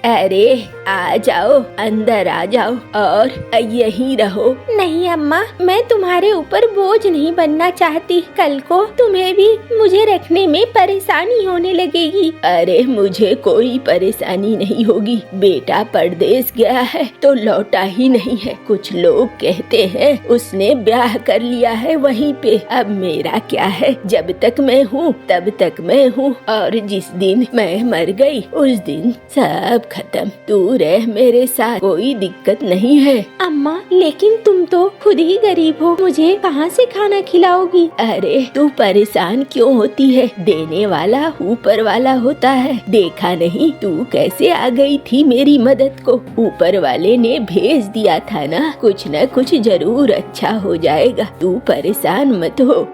अरे आ जाओ, अंदर आ जाओ और यहीं रहो। नहीं अम्मा, मैं तुम्हारे ऊपर बोझ नहीं बनना चाहती। कल को तुम्हें भी मुझे रखने में परेशानी होने लगेगी। अरे मुझे कोई परेशानी नहीं होगी। बेटा परदेश गया है तो लौटा ही नहीं है। कुछ लोग कहते हैं उसने ब्याह कर लिया है वहीं पे। अब मेरा क्या है, जब तक मैं हूँ तब तक मैं हूँ, और जिस दिन मैं मर गई उस दिन सब खत्म। तू रह मेरे साथ, कोई दिक्कत नहीं है। अम्मा लेकिन तुम तो खुद ही गरीब हो, मुझे कहाँ से खाना खिलाओगी? अरे तू परेशान क्यों होती है? देने वाला ऊपर वाला होता है। देखा नहीं तू कैसे आ गई थी मेरी मदद को? ऊपर वाले ने भेज दिया था ना, कुछ न कुछ जरूर अच्छा हो जाएगा। तू परेशान मत हो।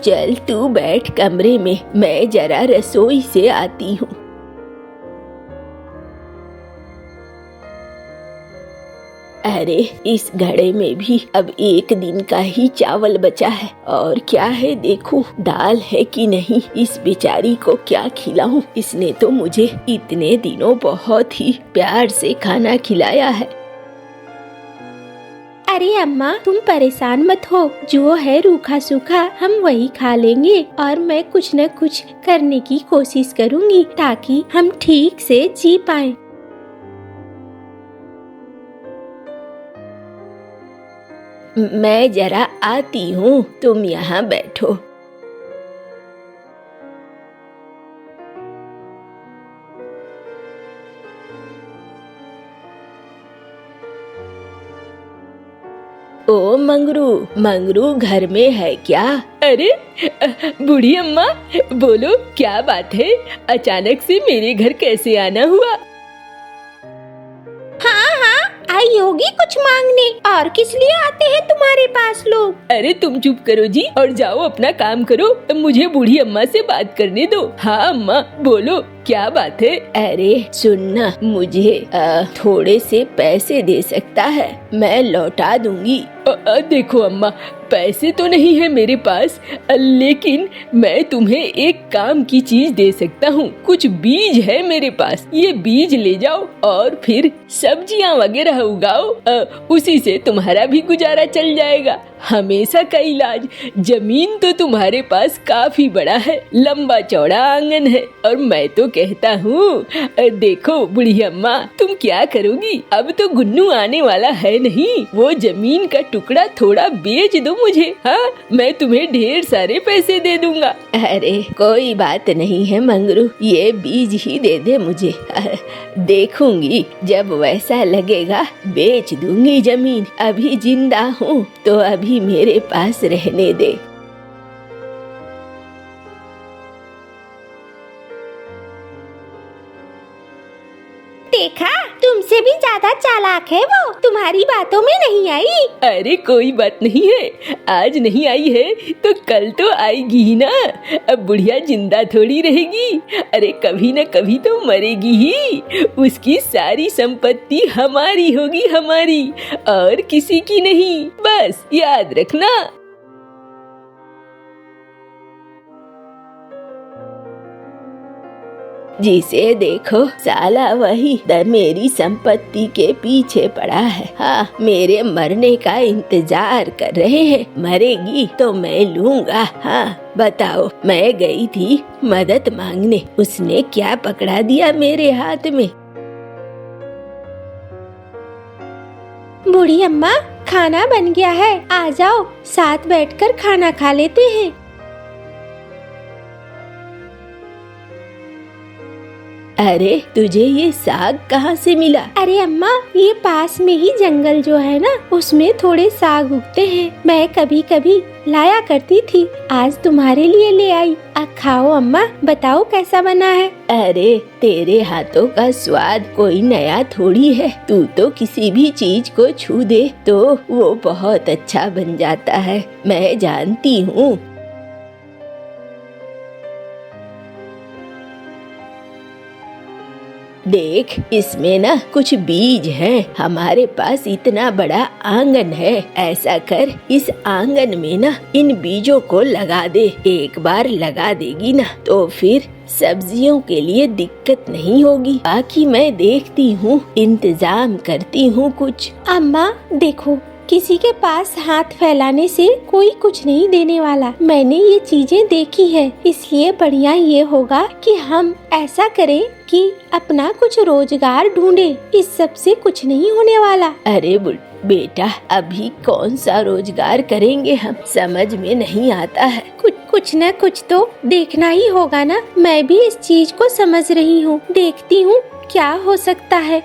चल तू बैठ कमरे में, मैं जरा रसोई से आती हूँ। अरे इस घड़े में भी अब एक दिन का ही चावल बचा है। और क्या है देखूं, दाल है कि नहीं। इस बेचारी को क्या खिलाऊं? इसने तो मुझे इतने दिनों बहुत ही प्यार से खाना खिलाया है। अरे अम्मा तुम परेशान मत हो, जो है रूखा सूखा हम वही खा लेंगे। और मैं कुछ न कुछ करने की कोशिश करूंगी ताकि हम ठीक से जी पाएं। मैं जरा आती हूँ, तुम यहाँ बैठो। ओ मंगरू, मंगरू घर में है क्या? अरे बूढ़ी अम्मा, बोलो क्या बात है? अचानक से मेरे घर कैसे आना हुआ? आई होगी कुछ मांगने, और किस लिए आते हैं तुम्हारे पास लोग? अरे तुम चुप करो जी और जाओ अपना काम करो, मुझे बूढ़ी अम्मा से बात करने दो। हाँ अम्मा बोलो क्या बात है? अरे सुनना, मुझे थोड़े से पैसे दे सकता है? मैं लौटा दूंगी। देखो अम्मा, पैसे तो नहीं है मेरे पास, लेकिन मैं तुम्हें एक काम की चीज दे सकता हूँ। कुछ बीज है मेरे पास, ये बीज ले जाओ और फिर सब्जियाँ वगैरह उगाओ, उसी से तुम्हारा भी गुजारा चल जाएगा। हमेशा का इलाज। जमीन तो तुम्हारे पास काफी बड़ा है, लंबा चौड़ा आंगन है, और मैं तो कहता हूँ देखो बूढ़ी अम्मा, तुम क्या करोगी? अब तो गुन्नू आने वाला है नहीं, वो जमीन का टुकड़ा थोड़ा बेच दो मुझे। हाँ, मैं तुम्हें ढेर सारे पैसे दे दूंगा। अरे कोई बात नहीं है मंगरू, ये बीज ही दे दे मुझे। देखूंगी, जब वैसा लगेगा बेच दूंगी जमीन। अभी जिंदा हूँ तो अभी मेरे पास रहने दे। देखा, तुमसे भी ज्यादा चालाक है वो, तुम्हारी बातों में नहीं आई। अरे कोई बात नहीं है, आज नहीं आई है तो कल तो आएगी ही ना। अब बुढ़िया जिंदा थोड़ी रहेगी, अरे कभी न कभी तो मरेगी ही। उसकी सारी संपत्ति हमारी होगी, हमारी, और किसी की नहीं, बस याद रखना। जिसे देखो साला वही मेरी संपत्ति के पीछे पड़ा है। हाँ, मेरे मरने का इंतजार कर रहे हैं। मरेगी तो मैं लूंगा। हाँ बताओ, मैं गई थी मदद मांगने, उसने क्या पकड़ा दिया मेरे हाथ में? बूढ़ी अम्मा खाना बन गया है, आ जाओ साथ बैठकर खाना खा लेते हैं। अरे तुझे ये साग कहाँ से मिला? अरे अम्मा, ये पास में ही जंगल जो है ना, उसमें थोड़े साग उगते हैं, मैं कभी कभी लाया करती थी, आज तुम्हारे लिए ले आई। खाओ अम्मा, बताओ कैसा बना है? अरे तेरे हाथों का स्वाद कोई नया थोड़ी है, तू तो किसी भी चीज को छू दे तो वो बहुत अच्छा बन जाता है, मैं जानती हूँ। देख, इसमें ना कुछ बीज हैं। हमारे पास इतना बड़ा आंगन है। ऐसा कर, इस आंगन में ना इन बीजों को लगा दे। एक बार लगा देगी ना तो फिर सब्जियों के लिए दिक्कत नहीं होगी। बाकी मैं देखती हूँ, इंतजाम करती हूँ कुछ। अम्मा देखो, किसी के पास हाथ फैलाने से कोई कुछ नहीं देने वाला। मैंने ये चीजें देखी है, इसलिए बढ़िया ये होगा कि हम ऐसा करें कि अपना कुछ रोजगार ढूंढे। इस सब से कुछ नहीं होने वाला। अरे बेटा, अभी कौन सा रोजगार करेंगे हम, समझ में नहीं आता है। कुछ न कुछ तो देखना ही होगा ना। मैं भी इस चीज को समझ रही हूँ, देखती हूँ क्या हो सकता है।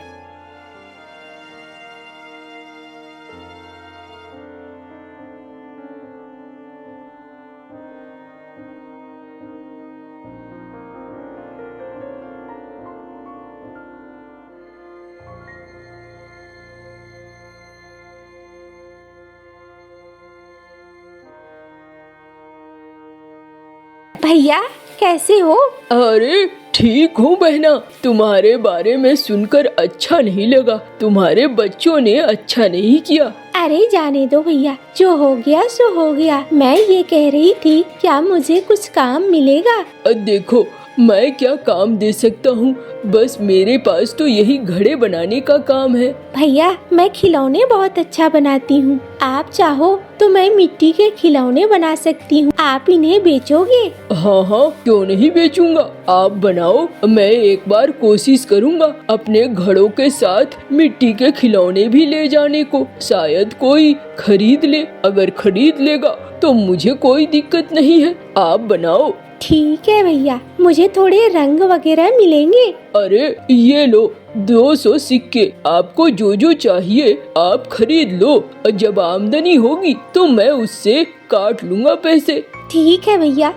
भैया कैसे हो? अरे ठीक हूँ बहना, तुम्हारे बारे में सुनकर अच्छा नहीं लगा। तुम्हारे बच्चों ने अच्छा नहीं किया। अरे जाने दो भैया, जो हो गया सो हो गया। मैं ये कह रही थी, क्या मुझे कुछ काम मिलेगा? देखो, मैं क्या काम दे सकता हूँ, बस मेरे पास तो यही घड़े बनाने का काम है। भैया मैं खिलौने बहुत अच्छा बनाती हूँ। आप चाहो तो मैं मिट्टी के खिलौने बना सकती हूँ। आप इन्हें बेचोगे? हाँ हाँ, क्यों नहीं बेचूंगा। आप बनाओ, मैं एक बार कोशिश करूँगा अपने घड़ों के साथ मिट्टी के खिलौने भी ले जाने को। शायद कोई खरीद ले। अगर खरीद लेगा तो मुझे कोई दिक्कत नहीं है। आप बनाओ। ठीक है भैया, मुझे थोड़े रंग वगैरह मिलेंगे? अरे ये लो 200 सिक्के। आपको जो जो चाहिए आप खरीद लो। जब आमदनी होगी तो मैं उससे काट लूँगा पैसे। ठीक है भैया।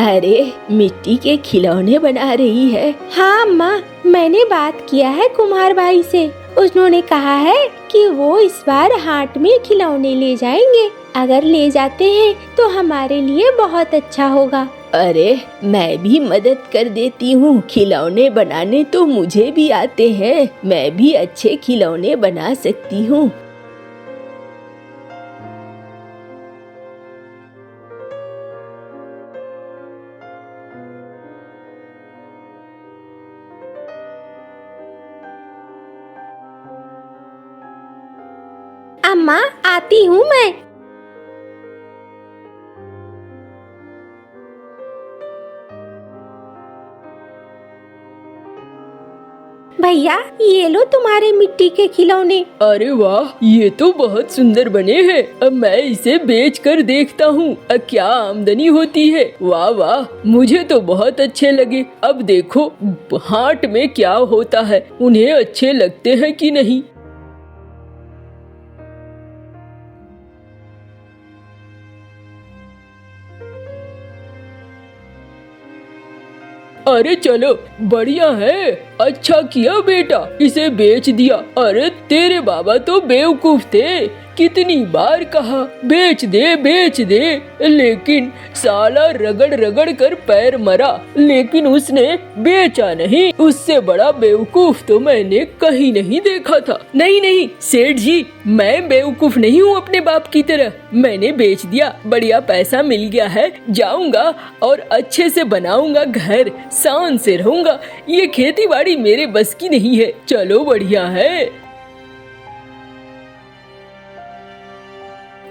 अरे मिट्टी के खिलौने बना रही है? हाँ अम्मा, मैंने बात किया है कुम्हार भाई से। उन्होंने कहा है कि वो इस बार हाट में खिलौने ले जाएंगे। अगर ले जाते हैं तो हमारे लिए बहुत अच्छा होगा। अरे मैं भी मदद कर देती हूँ। खिलौने बनाने तो मुझे भी आते हैं। मैं भी अच्छे खिलौने बना सकती हूँ। अम्मा आती हूँ मैं। भैया ये लो तुम्हारे मिट्टी के खिलौने। अरे वाह, ये तो बहुत सुंदर बने हैं। अब मैं इसे बेच कर देखता हूँ क्या आमदनी होती है। वाह वाह, मुझे तो बहुत अच्छे लगे। अब देखो हाट में क्या होता है, उन्हें अच्छे लगते हैं कि नहीं। अरे चलो, बढ़िया है। अच्छा किया बेटा, इसे बेच दिया। अरे तेरे बाबा तो बेवकूफ थे। कितनी बार कहा बेच दे, लेकिन साला रगड़ रगड़ कर पैर मरा, लेकिन उसने बेचा नहीं। उससे बड़ा बेवकूफ तो मैंने कहीं नहीं देखा था। नहीं सेठ जी, मैं बेवकूफ नहीं हूँ अपने बाप की तरह। मैंने बेच दिया, बढ़िया पैसा मिल गया है। जाऊंगा और अच्छे से बनाऊंगा घर, शान से रहूंगा। ये खेती बाड़ी मेरे बस की नहीं है। चलो बढ़िया है।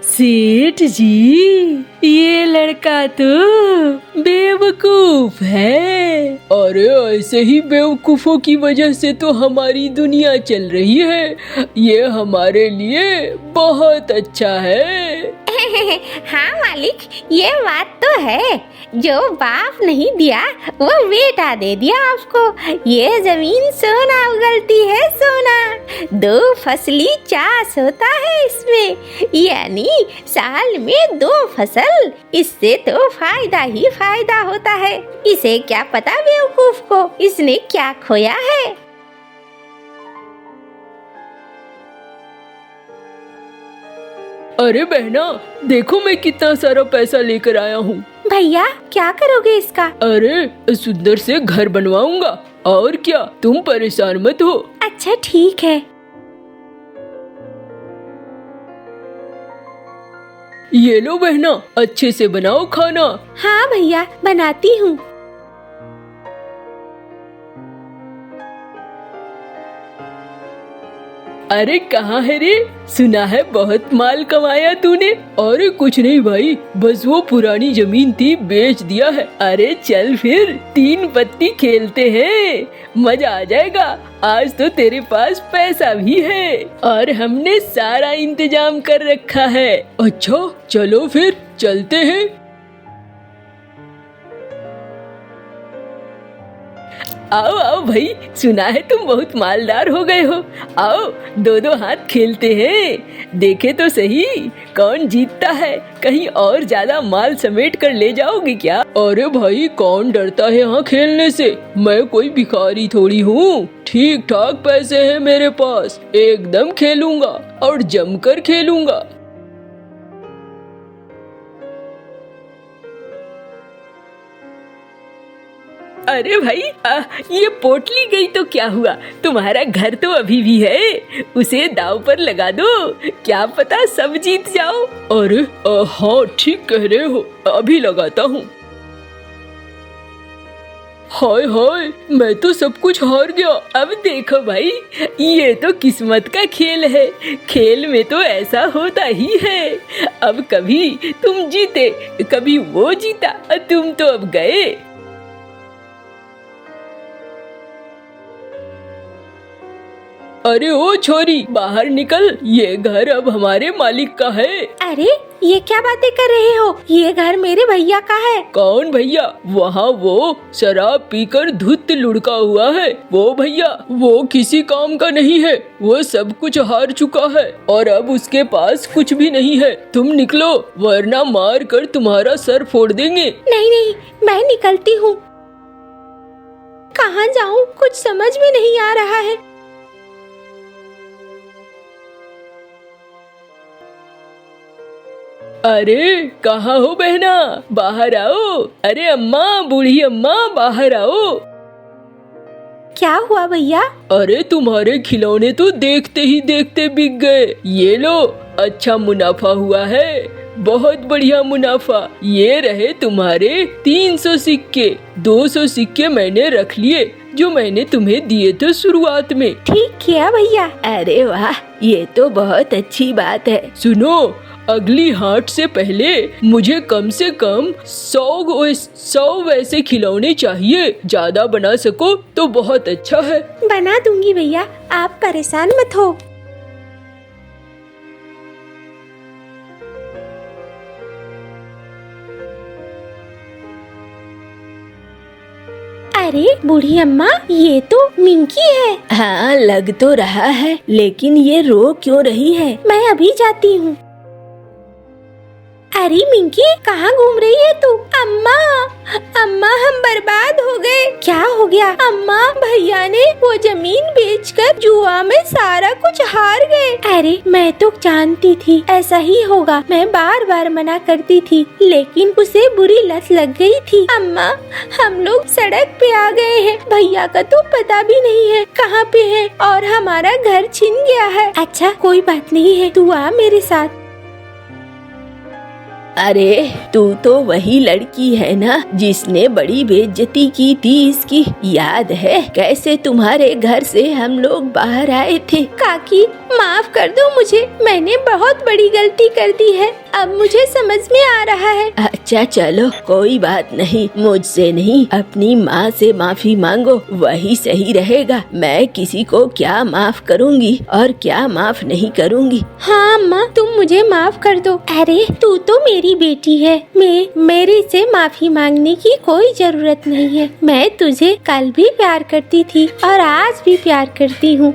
सेठ जी, ये लड़का तो बेवकूफ है। अरे ऐसे ही बेवकूफों की वजह से तो हमारी दुनिया चल रही है। ये हमारे लिए बहुत अच्छा है। हाँ मालिक, ये बात तो है। जो बाप नहीं दिया वो बेटा दे दिया आपको। ये जमीन सोना उगलती है, सोना। 2 फसली चाष होता है इसमें, यानी साल में 2 फसल। इससे तो फायदा ही फायदा होता है। इसे क्या पता बेवकूफ को इसने क्या खोया है। अरे बहना, देखो मैं कितना सारा पैसा लेकर आया हूँ। भैया क्या करोगे इसका? अरे सुंदर से घर बनवाऊंगा, और क्या, तुम परेशान मत हो। अच्छा ठीक है। ये लो बहना, अच्छे से बनाओ खाना। हाँ भैया बनाती हूँ। अरे कहाँ है रे? सुना है बहुत माल कमाया तूने। अरे कुछ नहीं भाई, बस वो पुरानी जमीन थी, बेच दिया है। अरे चल फिर 3 पत्ती खेलते हैं, मजा आ जाएगा। आज तो तेरे पास पैसा भी है और हमने सारा इंतजाम कर रखा है। अच्छा चलो फिर चलते हैं। आओ आओ भाई, सुना है तुम बहुत मालदार हो गए हो। आओ 2-2 हाथ खेलते हैं, देखे तो सही कौन जीतता है। कहीं और ज्यादा माल समेट कर ले जाओगे क्या? अरे भाई कौन डरता है यहाँ खेलने से, मैं कोई भिखारी थोड़ी हूँ। ठीक ठाक पैसे हैं मेरे पास, एकदम खेलूंगा और जमकर खेलूंगा। अरे भाई ये पोटली गई तो क्या हुआ, तुम्हारा घर तो अभी भी है, उसे दाव पर लगा दो, क्या पता सब जीत जाओ। अरे हाँ ठीक कह रहे हो, अभी लगाता हूँ। हाय हाय, मैं तो सब कुछ हार गया। अब देखो भाई, ये तो किस्मत का खेल है, खेल में तो ऐसा होता ही है। अब कभी तुम जीते, कभी वो जीता, तुम तो अब गए। अरे ओ छोरी, बाहर निकल, ये घर अब हमारे मालिक का है। अरे ये क्या बातें कर रहे हो, ये घर मेरे भैया का है। कौन भैया? वहाँ वो शराब पीकर धुत लुढ़का हुआ है, वो भैया वो किसी काम का नहीं है, वो सब कुछ हार चुका है और अब उसके पास कुछ भी नहीं है। तुम निकलो वरना मार कर तुम्हारा सर फोड़ देंगे। नहीं नहीं, मैं निकलती हूँ। कहाँ जाऊँ कुछ समझ में नहीं आ रहा है। अरे कहाँ हो बहना, बाहर आओ। अरे अम्मा, बूढ़ी अम्मा बाहर आओ। क्या हुआ भैया? अरे तुम्हारे खिलौने तो देखते ही देखते बिक गए। ये लो, अच्छा मुनाफा हुआ है, बहुत बढ़िया मुनाफा। ये रहे तुम्हारे 300 सिक्के, 200 सिक्के मैंने रख लिए जो मैंने तुम्हें दिए थे शुरुआत में। ठीक किया भैया। अरे वाह, ये तो बहुत अच्छी बात है। सुनो, अगली हाट से पहले मुझे कम से कम 100 वैसे खिलौने चाहिए। ज्यादा बना सको तो बहुत अच्छा है। बना दूंगी भैया, आप परेशान मत हो। अरे बूढ़ी अम्मा, ये तो मिंकी है। हाँ लग तो रहा है, लेकिन ये रो क्यों रही है? मैं अभी जाती हूँ। अरे मिंकी, कहाँ घूम रही है तू? अम्मा, अम्मा हम बर्बाद हो गए। क्या हो गया? अम्मा, भैया ने वो जमीन बेचकर जुआ में सारा कुछ हार गए। अरे मैं तो जानती थी ऐसा ही होगा, मैं बार बार मना करती थी, लेकिन उसे बुरी लत लग गई थी। अम्मा, हम लोग सड़क पे आ गए हैं, भैया का तो पता भी नहीं है कहाँ पे है और हमारा घर छिन गया है। अच्छा कोई बात नहीं है, तू आ मेरे साथ। अरे तू तो वही लड़की है ना जिसने बड़ी बेइज्जती की थी इसकी, याद है कैसे तुम्हारे घर से हम लोग बाहर आए थे? काकी माफ कर दो मुझे, मैंने बहुत बड़ी गलती कर दी है, अब मुझे समझ में आ रहा है। अच्छा चलो कोई बात नहीं, मुझसे नहीं अपनी माँ से माफी मांगो, वही सही रहेगा। मैं किसी को क्या माफ करूँगी और क्या माफ नहीं करूँगी। हाँ अम्मा, तुम मुझे माफ कर दो। अरे तू तो मेरी बेटी है, मेरे से माफी मांगने की कोई जरूरत नहीं है। मैं तुझे कल भी प्यार करती थी और आज भी प्यार करती हूँ।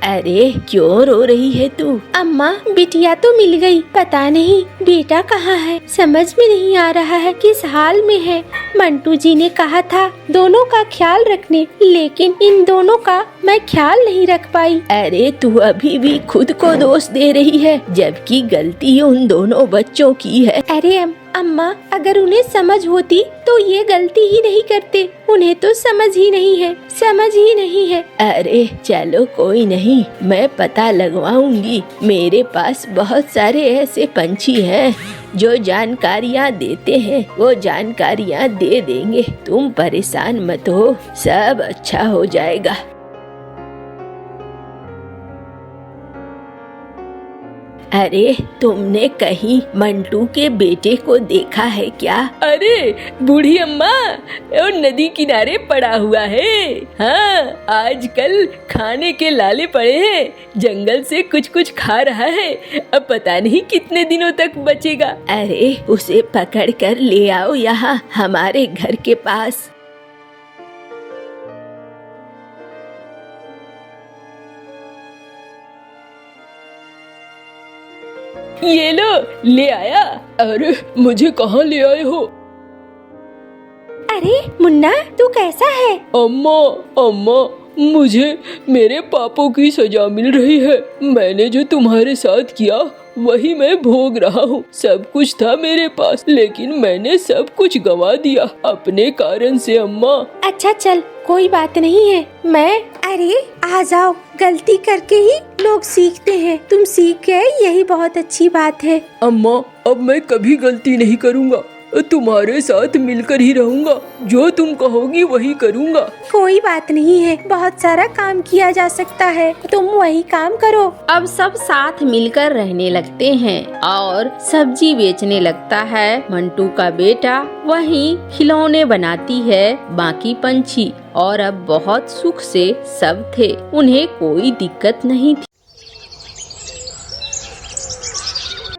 अरे क्यों रो रही है तू? अम्मा, बिटिया तो मिल गई, पता नहीं बेटा कहाँ है। समझ में नहीं आ रहा है किस हाल में है। मंटू जी ने कहा था दोनों का ख्याल रखने, लेकिन इन दोनों का मैं ख्याल नहीं रख पाई। अरे तू अभी भी खुद को दोष दे रही है, जबकि गलती उन दोनों बच्चों की है। अरे अम्मा, अगर उन्हें समझ होती तो ये गलती ही नहीं करते। उन्हें तो समझ ही नहीं है, समझ ही नहीं है। अरे चलो कोई नहीं, मैं पता लगवाऊंगी। मेरे पास बहुत सारे ऐसे पंछी हैं जो जानकारियाँ देते हैं, वो जानकारियाँ दे देंगे। तुम परेशान मत हो, सब अच्छा हो जाएगा। अरे तुमने कहीं मंटू के बेटे को देखा है क्या? अरे बूढ़ी अम्मा, वो नदी किनारे पड़ा हुआ है। हाँ, आजकल खाने के लाले पड़े हैं, जंगल से कुछ कुछ खा रहा है। अब पता नहीं कितने दिनों तक बचेगा। अरे उसे पकड़ कर ले आओ यहाँ हमारे घर के पास। ये लो, ले आया। अरे मुझे कहाँ ले आए हो? अरे मुन्ना, तू कैसा है? अम्मा, अम्मा, मुझे मेरे पापों की सजा मिल रही है। मैंने जो तुम्हारे साथ किया वही मैं भोग रहा हूँ। सब कुछ था मेरे पास, लेकिन मैंने सब कुछ गंवा दिया अपने कारण से अम्मा। अच्छा चल, कोई बात नहीं है। अरे आ जाओ, गलती करके ही लोग सीखते हैं। तुम सीख गए, यही बहुत अच्छी बात है। अम्मा, अब मैं कभी गलती नहीं करूँगा, तुम्हारे साथ मिलकर ही रहूंगा। जो तुम कहोगी वही करूंगा। कोई बात नहीं है, बहुत सारा काम किया जा सकता है, तुम वही काम करो। अब सब साथ मिलकर रहने लगते हैं और सब्जी बेचने लगता है मंटू का बेटा। वहीं खिलौने बनाती है बाकी पंछी, और अब बहुत सुख से सब थे, उन्हें कोई दिक्कत नहीं थी।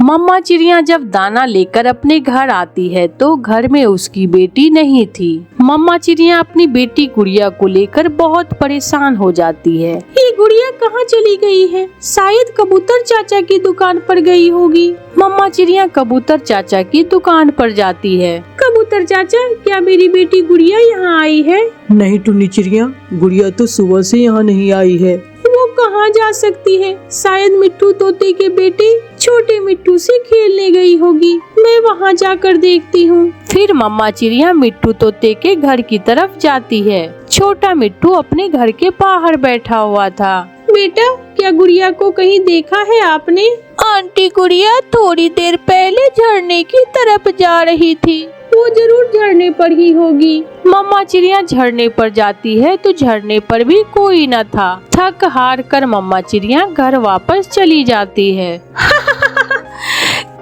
मम्मा चिड़िया जब दाना लेकर अपने घर आती है तो घर में उसकी बेटी नहीं थी। मम्मा चिड़िया अपनी बेटी गुड़िया को लेकर बहुत परेशान हो जाती है। ये गुड़िया कहाँ चली गई है? शायद कबूतर चाचा की दुकान पर गई होगी। मम्मा चिड़िया कबूतर चाचा की दुकान पर जाती है। कबूतर चाचा, क्या मेरी बेटी गुड़िया यहाँ आई है? नहीं टुन्नी चिड़िया, गुड़िया तो सुबह से यहाँ नहीं आई है। वो कहाँ जा सकती है? शायद मिट्टू तोते के बेटे छोटे मिट्टू से खेलने गई होगी। मैं वहाँ जाकर देखती हूँ। फिर मम्मा चिड़िया मिट्टू तोते के घर की तरफ जाती है। छोटा मिट्टू अपने घर के बाहर बैठा हुआ था। बेटा, क्या गुड़िया को कहीं देखा है आपने? आंटी, गुड़िया थोड़ी देर पहले झरने की तरफ जा रही थी। वो जरूर झरने पर ही होगी। मम्मा चिड़िया झरने पर जाती है तो झरने पर भी कोई न था। थक हार कर मम्मा चिड़िया घर वापस चली जाती है।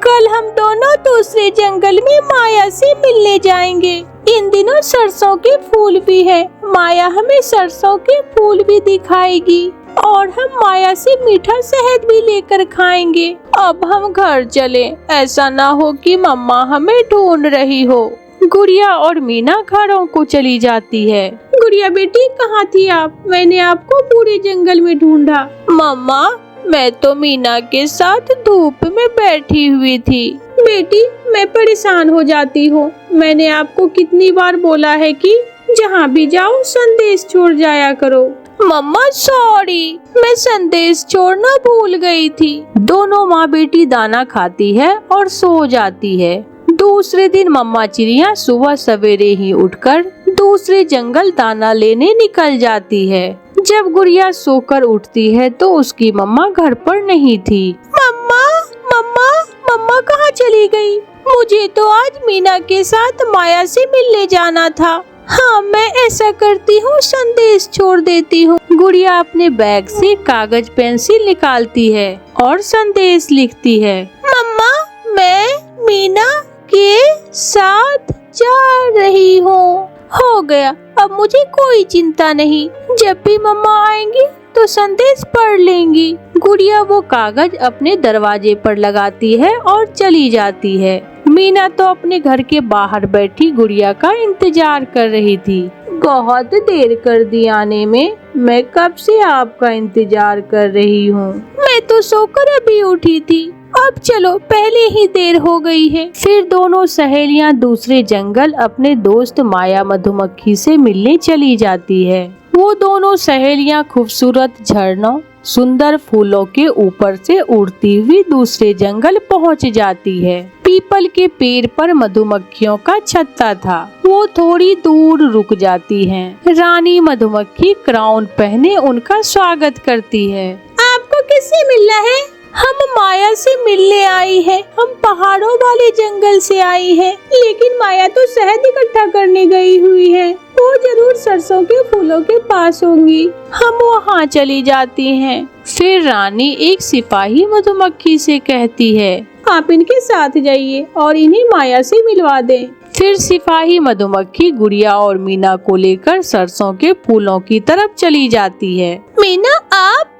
कल हम दोनों दूसरे जंगल में माया से मिलने जाएंगे। इन दिनों सरसों के फूल भी है। माया हमें सरसों के फूल भी दिखाएगी और हम माया से मीठा शहद भी लेकर खाएंगे। अब हम घर चलें, ऐसा ना हो कि मम्मा हमें ढूंढ रही हो। गुड़िया और मीना घरों को चली जाती है। गुड़िया बेटी, कहाँ थी आप? मैंने आपको पूरे जंगल में ढूंढा। मम्मा, मैं तो मीना के साथ धूप में बैठी हुई थी। बेटी, मैं परेशान हो जाती हूँ। मैंने आपको कितनी बार बोला है कि जहाँ भी जाओ संदेश छोड़ जाया करो। मम्मा सॉरी, मैं संदेश छोड़ना भूल गई थी। दोनों माँ बेटी दाना खाती है और सो जाती है। दूसरे दिन मम्मा चिड़िया सुबह सवेरे ही उठकर दूसरे जंगल दाना लेने निकल जाती है। जब गुड़िया सोकर उठती है तो उसकी मम्मा घर पर नहीं थी। मम्मा, मम्मा, मम्मा कहाँ चली गई? मुझे तो आज मीना के साथ माया से मिलने जाना था। हाँ, मैं ऐसा करती हूँ, संदेश छोड़ देती हूँ। गुड़िया अपने बैग से कागज पेंसिल निकालती है और संदेश लिखती है। मम्मा, मैं मीना के साथ जा रही हूँ। हो गया, अब मुझे कोई चिंता नहीं। जब भी मम्मा आएंगी तो संदेश पढ़ लेंगी। गुड़िया वो कागज अपने दरवाजे पर लगाती है और चली जाती है। मीना तो अपने घर के बाहर बैठी गुड़िया का इंतजार कर रही थी। बहुत देर कर दी आने में। मैं कब से आपका इंतजार कर रही हूँ। मैं तो सोकर अभी उठी थी। अब चलो, पहले ही देर हो गई है। फिर दोनों सहेलियां दूसरे जंगल अपने दोस्त माया मधुमक्खी से मिलने चली जाती है। वो दोनों सहेलियां खूबसूरत झरनों, सुंदर फूलों के ऊपर से उड़ती हुई दूसरे जंगल पहुंच जाती है। पीपल के पेड़ पर मधुमक्खियों का छत्ता था। वो थोड़ी दूर रुक जाती हैं। रानी मधुमक्खी क्राउन पहने उनका स्वागत करती है। आपको किससे मिलना है? हम माया से मिलने आई है। हम पहाड़ों वाले जंगल से आई है, लेकिन माया तो शहद इकट्ठा करने गई हुई है। वो जरूर सरसों के फूलों के पास होंगी। हम वहाँ चली जाती हैं। फिर रानी एक सिपाही मधुमक्खी से कहती है, आप इनके साथ जाइए और इन्हें माया से मिलवा दें। फिर सिपाही मधुमक्खी गुड़िया और मीना को लेकर सरसों के फूलों की तरफ चली जाती है। मीना,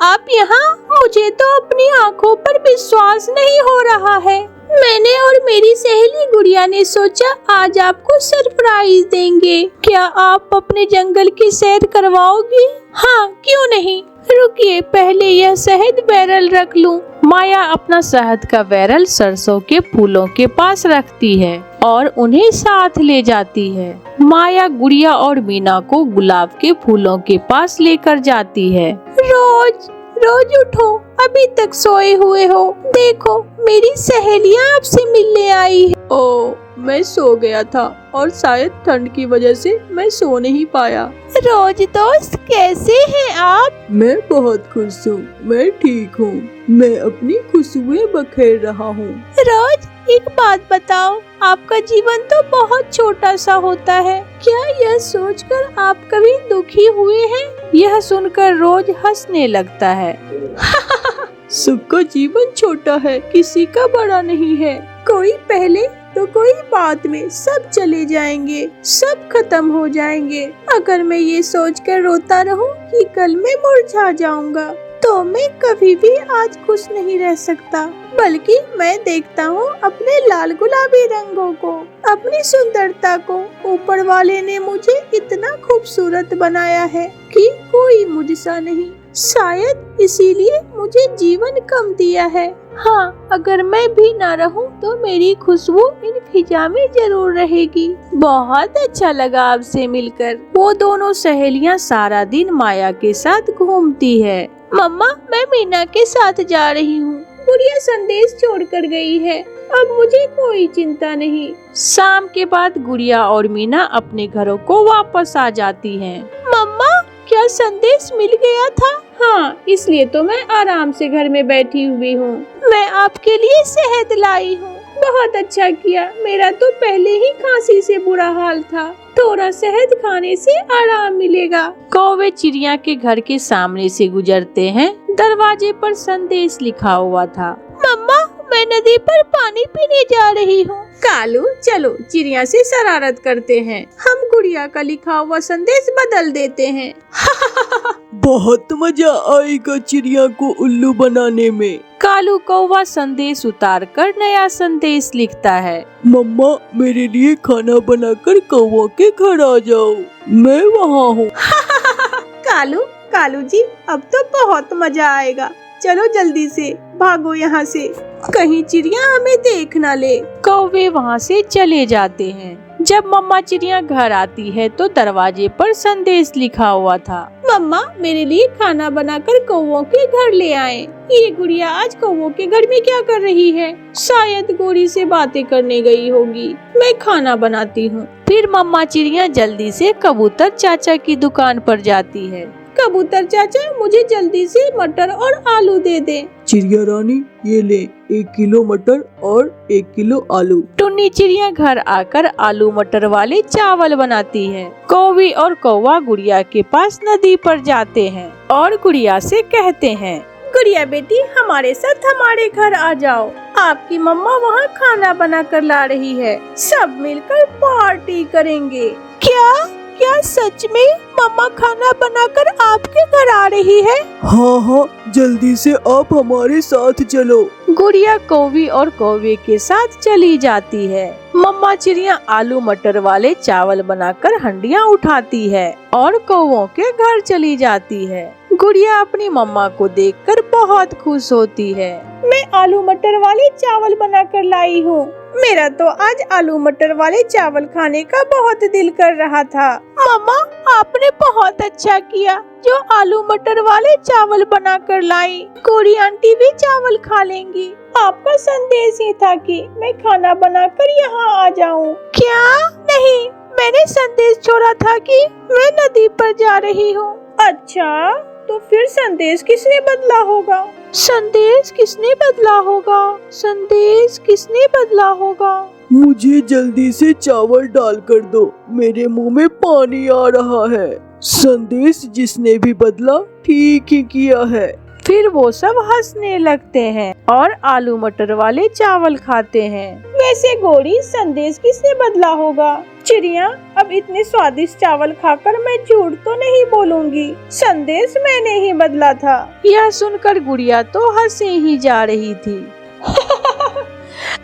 आप यहाँ? मुझे तो अपनी आँखों पर विश्वास नहीं हो रहा है। मैंने और मेरी सहेली गुड़िया ने सोचा आज आपको सरप्राइज देंगे। क्या आप अपने जंगल की सैर करवाओगी? हाँ, क्यों नहीं। रुकिए, पहले यह शहद बैरल रख लूं। माया अपना शहद का बैरल सरसों के फूलों के पास रखती है और उन्हें साथ ले जाती है। माया गुड़िया और मीना को गुलाब के फूलों के पास लेकर जाती है। रोज रोज उठो, अभी तक सोए हुए हो। देखो, मेरी सहेलियां आपसे मिलने आई है। ओ, मैं सो गया था और शायद ठंड की वजह से मैं सो नहीं पाया। रोज दोस्त, कैसे हैं आप? मैं बहुत खुश हूँ। मैं ठीक हूँ। मैं अपनी खुशबुएं बखेर रहा हूँ। रोज, एक बात बताओ, आपका जीवन तो बहुत छोटा सा होता है। क्या यह सोचकर आप कभी दुखी हुए हैं? यह सुनकर रोज हंसने लगता है। सबका जीवन छोटा है, किसी का बड़ा नहीं है। कोई पहले तो कोई बाद में, सब चले जाएंगे, सब खत्म हो जाएंगे। अगर मैं ये सोचकर रोता रहूं कि कल मैं मुरझा जाऊंगा, तो मैं कभी भी आज खुश नहीं रह सकता। बल्कि मैं देखता हूँ अपने लाल गुलाबी रंगों को, अपनी सुंदरता को। ऊपर वाले ने मुझे इतना खूबसूरत बनाया है कि कोई मुझसा नहीं। शायद इसीलिए मुझे जीवन कम दिया है। हाँ, अगर मैं भी ना रहूं तो मेरी खुशबू इन फिजा में जरूर रहेगी। बहुत अच्छा लगा आपसे मिलकर। वो दोनों सहेलियां सारा दिन माया के साथ घूमती है। मम्मा, मैं मीना के साथ जा रही हूँ। गुड़िया संदेश छोड़कर गई है। अब मुझे कोई चिंता नहीं। शाम के बाद गुड़िया और मीना अपने घरों को वापस आ जाती हैं। मम्मा, क्या संदेश मिल गया था? हाँ, इसलिए तो मैं आराम से घर में बैठी हुई हूँ। मैं आपके लिए शहद लाई हूँ। बहुत अच्छा किया। मेरा तो पहले ही खांसी से बुरा हाल था। थोड़ा शहद खाने से आराम मिलेगा। कौवे चिड़िया के घर के सामने से गुजरते हैं। दरवाजे पर संदेश लिखा हुआ था। मम्मा, मैं नदी पर पानी पीने जा रही हूँ। कालू, चलो चिड़िया से शरारत करते हैं। हम गुड़िया का लिखा हुआ संदेश बदल देते हैं। बहुत मजा आएगा चिड़िया को उल्लू बनाने में। कालू कौवा संदेश उतार कर नया संदेश लिखता है। मम्मा, मेरे लिए खाना बनाकर कौवा के घर आ जाओ। मैं वहाँ हूँ। कालू जी, अब तो बहुत मजा आएगा। चलो जल्दी से भागो यहाँ से, कहीं चिड़िया हमें देख न ले। कौवे वहाँ से चले जाते हैं। जब मम्मा चिड़िया घर आती है तो दरवाजे पर संदेश लिखा हुआ था। मम्मा, मेरे लिए खाना बनाकर कौवों के घर ले आए। ये गुड़िया आज कौवों के घर में क्या कर रही है? शायद गोरी से बातें करने गई होगी। मैं खाना बनाती हूँ। फिर मम्मा चिड़िया जल्दी से कबूतर चाचा की दुकान पर जाती है। कबूतर चाचा, मुझे जल्दी से मटर और आलू दे दे। चिड़िया रानी, ये ले 1 किलो मटर और 1 किलो आलू। टुन्नी चिड़िया घर आकर आलू मटर वाले चावल बनाती है। कौवी और कौवा गुड़िया के पास नदी पर जाते हैं और गुड़िया से कहते हैं, गुड़िया बेटी, हमारे साथ हमारे घर आ जाओ। आपकी मम्मा वहाँ खाना बना कर ला रही है। सब मिलकर पार्टी करेंगे। क्या सच में मम्मा खाना बनाकर आपके घर आ रही है? हाँ, जल्दी से आप हमारे साथ चलो। गुड़िया कौवी और कौवे के साथ चली जाती है। मम्मा चिड़िया आलू मटर वाले चावल बनाकर हंडियाँ उठाती है और कौवों के घर चली जाती है। गुड़िया अपनी मम्मा को देखकर बहुत खुश होती है। मैं आलू मटर वाले चावल बनाकर लाई हूँ। मेरा तो आज आलू मटर वाले चावल खाने का बहुत दिल कर रहा था। मम्मा, आपने बहुत अच्छा किया जो आलू मटर वाले चावल बनाकर लाई। कोरी आंटी भी चावल खा लेंगी। आपका संदेश ही था कि मैं खाना बनाकर यहाँ आ जाऊँ। क्या? नहीं, मैंने संदेश छोड़ा था कि मैं नदी पर जा रही हूँ। अच्छा, तो फिर संदेश किसने बदला होगा? संदेश किसने बदला होगा? संदेश किसने बदला होगा? मुझे जल्दी से चावल डाल कर दो, मेरे मुंह में पानी आ रहा है। संदेश जिसने भी बदला ठीक ही किया है। फिर वो सब हंसने लगते हैं और आलू मटर वाले चावल खाते हैं। वैसे गोरी, संदेश किसने बदला होगा? चिड़िया, अब इतने स्वादिष्ट चावल खाकर मैं झूठ तो नहीं बोलूंगी। संदेश मैंने ही बदला था। यह सुनकर गुड़िया तो हंसे ही जा रही थी।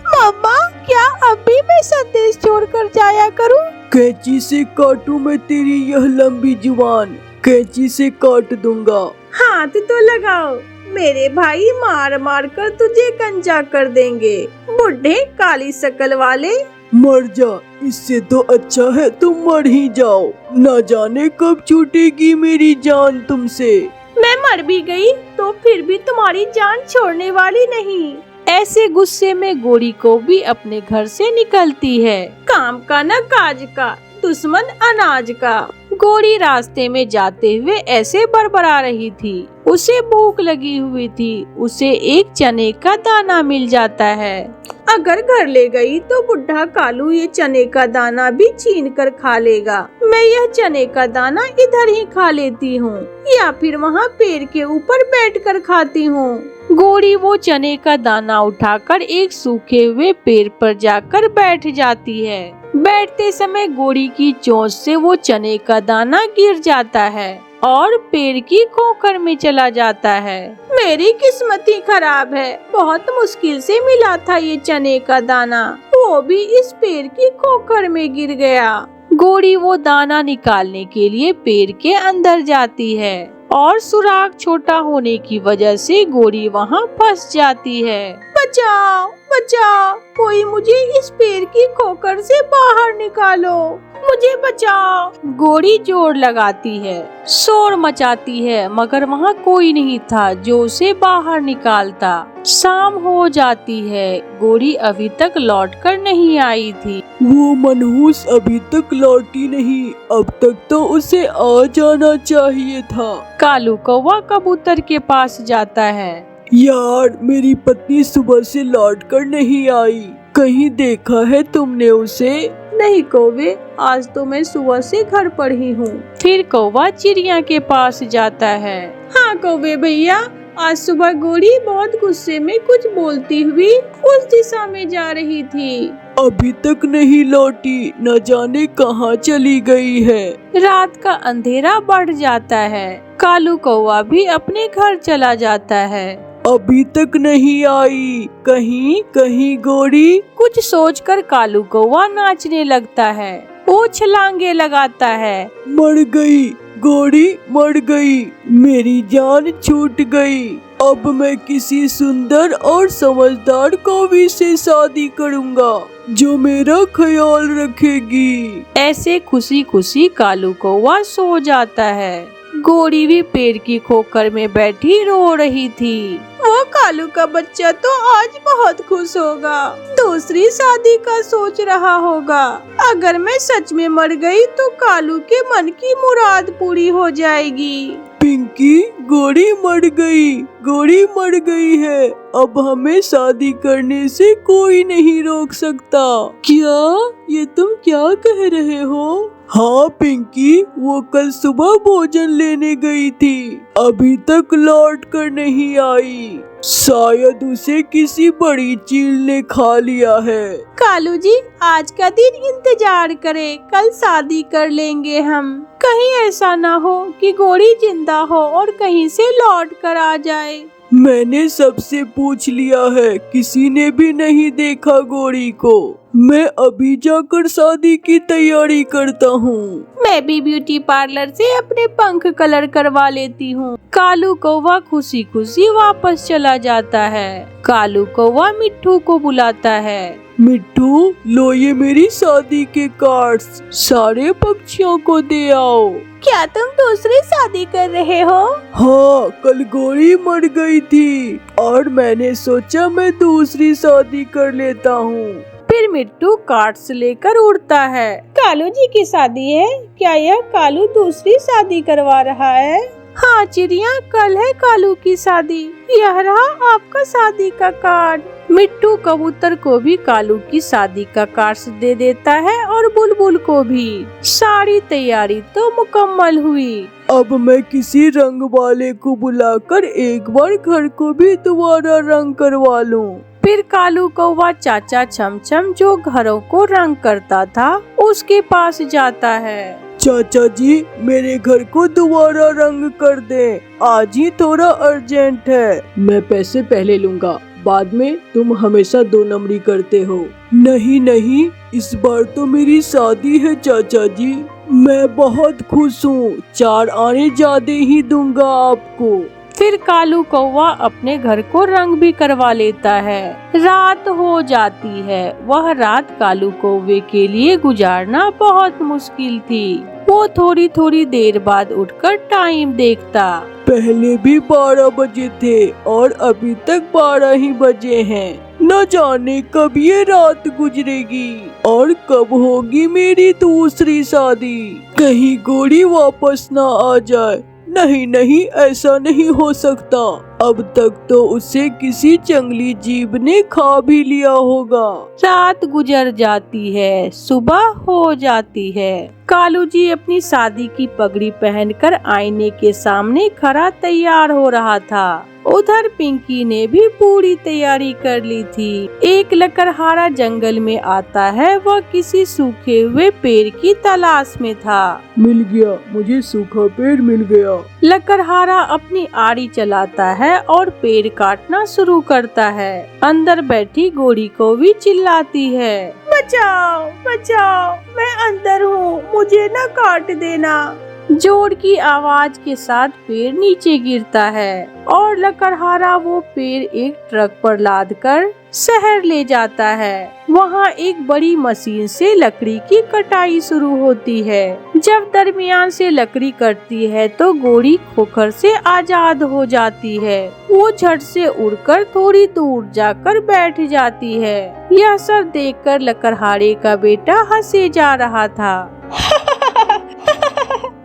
मम्मा, क्या अब भी मैं संदेश छोड़कर जाया करूं? कैंची से काटूं मैं तेरी यह लंबी जुबान, कैंची से काट दूंगा। हाथ तो लगाओ, मेरे भाई मार मार कर तुझे गंजा कर देंगे। बुढ़े काली शकल वाले। मर जा, इससे तो अच्छा है तुम मर ही जाओ। न जाने कब छूटेगी मेरी जान तुमसे। मैं मर भी गई तो फिर भी तुम्हारी जान छोड़ने वाली नहीं। ऐसे गुस्से में गोरी को भी अपने घर से निकलती है। काम का न काज का, दुश्मन अनाज का। गोरी रास्ते में जाते हुए ऐसे बड़बड़ा रही थी। उसे भूख लगी हुई थी। उसे एक चने का दाना मिल जाता है। अगर घर ले गई तो बुढ़ा कालू ये चने का दाना भी छीन कर खा लेगा। मैं यह चने का दाना इधर ही खा लेती हूँ या फिर वहाँ पेड़ के ऊपर बैठकर खाती हूँ। गोरी वो चने का दाना उठाकर एक सूखे हुए पेड़ पर जाकर बैठ जाती है। बैठते समय गोरी की चोंच से वो चने का दाना गिर जाता है और पेड़ की खोखर में चला जाता है। मेरी किस्मत ही खराब है। बहुत मुश्किल से मिला था ये चने का दाना, वो भी इस पेड़ की खोखर में गिर गया। गोरी वो दाना निकालने के लिए पेड़ के अंदर जाती है और सुराख छोटा होने की वजह से गोरी वहाँ फंस जाती है। बचाओ, बचाओ, कोई मुझे इस पेड़ की खोखर से बाहर निकालो, मुझे बचाओ। गोरी जोर लगाती है, शोर मचाती है, मगर वहाँ कोई नहीं था जो उसे बाहर निकालता। शाम हो जाती है। गोरी अभी तक लौटकर नहीं आई थी। वो मनहूस अभी तक लौटी नहीं, अब तक तो उसे आ जाना चाहिए था। कालू कौवा कबूतर के पास जाता है। यार, मेरी पत्नी सुबह से लौटकर नहीं आई, कहीं देखा है तुमने उसे? नहीं कौवे, आज तो मैं सुबह से घर पर ही हूँ। फिर कौवा चिड़िया के पास जाता है। हाँ कौवे भैया, आज सुबह गोरी बहुत गुस्से में कुछ बोलती हुई उस दिशा में जा रही थी। अभी तक नहीं लौटी, न जाने कहाँ चली गई है। रात का अंधेरा बढ़ जाता है। कालू कौवा भी अपने घर चला जाता है। अभी तक नहीं आई, कहीं कहीं गोरी। कुछ सोचकर कालू कौवा नाचने लगता है। वो छलांगे लगाता है। मर गई गोरी, मर गई, मेरी जान छूट गई। अब मैं किसी सुंदर और समझदार कौवी से शादी करूंगा जो मेरा ख्याल रखेगी। ऐसे खुशी खुशी कालू कौवा सो जाता है। गोरी भी पेड़ की खोखर में बैठी रो रही थी। वो कालू का बच्चा तो आज बहुत खुश होगा, दूसरी शादी का सोच रहा होगा। अगर मैं सच में मर गई तो कालू के मन की मुराद पूरी हो जाएगी। पिंकी, गोरी मर गई, गोरी मर गई है। अब हमें शादी करने से कोई नहीं रोक सकता। क्या ये तुम क्या कह रहे हो? हाँ पिंकी, वो कल सुबह भोजन लेने गई थी, अभी तक लौट कर नहीं आई। शायद उसे किसी बड़ी चील ने खा लिया है। कालू जी, आज का दिन इंतजार करें, कल शादी कर लेंगे हम। कहीं ऐसा ना हो कि गोरी जिंदा हो और कहीं से लौट कर आ जाए। मैंने सबसे पूछ लिया है, किसी ने भी नहीं देखा गोरी को। मैं अभी जाकर शादी की तैयारी करता हूँ। मैं भी ब्यूटी पार्लर से अपने पंख कलर करवा लेती हूँ। कालू कौवा खुशी खुशी वापस चला जाता है। कालू कौवा मिट्ठू को बुलाता है। मिट्ठू, लो ये मेरी शादी के कार्ड्स, सारे पक्षियों को दे आओ। क्या तुम दूसरी शादी कर रहे हो? हाँ, कल गौरी मर गई थी और मैंने सोचा मैं दूसरी शादी कर लेता हूँ। फिर मिट्टू कार्ड्स लेकर उड़ता है। कालू जी की शादी है, क्या यह कालू दूसरी शादी करवा रहा है? हाँ चिड़िया, कल है कालू की शादी। यह रहा आपका शादी का कार्ड। मिट्टू कबूतर को भी कालू की शादी का कार्ड दे देता है और बुलबुल को भी। सारी तैयारी तो मुकम्मल हुई। अब मैं किसी रंग वाले को बुलाकर एक बार घर को भी दोबारा रंग करवा लूं। फिर कालू कौवा चाचा छमछम जो घरों को रंग करता था उसके पास जाता है। चाचा जी, मेरे घर को दोबारा रंग कर दे, आज ही थोड़ा अर्जेंट है। मैं पैसे पहले लूँगा, बाद में तुम हमेशा 2 नंबरी करते हो। नहीं नहीं, इस बार तो मेरी शादी है चाचा जी, मैं बहुत खुश हूँ, 4 आने ज्यादा ही दूंगा आपको। फिर कालू कौवा अपने घर को रंग भी करवा लेता है। रात हो जाती है। वह रात कालू कौवे के लिए गुजारना बहुत मुश्किल थी। वो थोड़ी थोड़ी देर बाद उठकर टाइम देखता। पहले भी 12 बजे थे और अभी तक 12 ही बजे हैं। न जाने कब ये रात गुजरेगी और कब होगी मेरी दूसरी शादी। कहीं गौरी वापस न आ जाए। नहीं नहीं, ऐसा नहीं हो सकता। अब तक तो उसे किसी जंगली जीव ने खा भी लिया होगा। रात गुजर जाती है, सुबह हो जाती है। कालू जी अपनी शादी की पगड़ी पहनकर आईने के सामने खड़ा तैयार हो रहा था। उधर पिंकी ने भी पूरी तैयारी कर ली थी। एक लकड़हारा जंगल में आता है। वह किसी सूखे हुए पेड़ की तलाश में था। मिल गया, मुझे सूखा पेड़ मिल गया। लकड़हारा अपनी आरी चलाता है और पेड़ काटना शुरू करता है। अंदर बैठी गौरी को भी चिल्लाती है, बचाओ बचाओ, मैं अंदर हूँ, मुझे न काट देना। जोर की आवाज के साथ पेड़ नीचे गिरता है और लकड़हारा वो पेड़ एक ट्रक पर लादकर शहर ले जाता है। वहाँ एक बड़ी मशीन से लकड़ी की कटाई शुरू होती है। जब दरमियान से लकड़ी कटती है तो गौरी खोखर से आजाद हो जाती है। वो झट से उड़कर थोड़ी दूर जाकर बैठ जाती है। यह सब देखकर लकड़हारे का बेटा हंसे जा रहा था।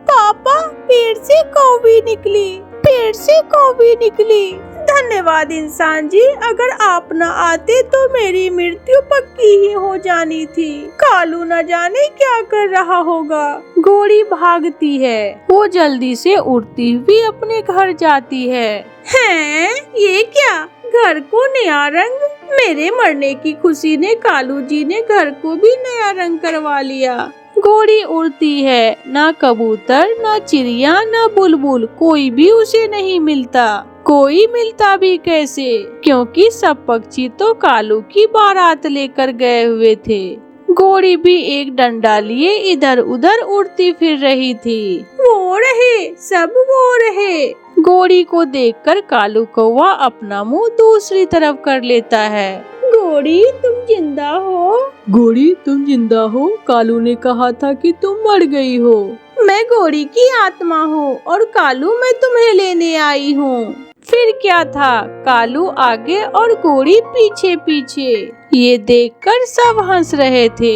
पापा, पेड़ से कौवी निकली, पेड़ से कौवी निकली। धन्यवाद इंसान जी, अगर आप न आते तो मेरी मृत्यु पक्की ही हो जानी थी। कालू न जाने क्या कर रहा होगा। गौरी भागती है। वो जल्दी से उड़ती हुई अपने घर जाती है। हैं, ये क्या, घर को नया रंग? मेरे मरने की खुशी ने कालू जी ने घर को भी नया रंग करवा लिया। गौरी उड़ती है, ना कबूतर, ना चिड़िया, ना बुलबुल, कोई भी उसे नहीं मिलता। कोई मिलता भी कैसे, क्योंकि सब पक्षी तो कालू की बारात लेकर गए हुए थे। गौरी भी एक डंडा लिए इधर उधर उड़ती फिर रही थी। वो रहे, सब वो रहे। गौरी को देखकर कालू कौवा अपना मुंह दूसरी तरफ कर लेता है। गौरी, तुम जिंदा हो? गौरी, तुम जिंदा हो? कालू ने कहा था कि तुम मर गई हो। मैं गौरी की आत्मा हूँ और कालू मैं तुम्हें लेने आई हूँ। फिर क्या था, कालू आगे और गौरी पीछे पीछे। ये देखकर सब हंस रहे थे।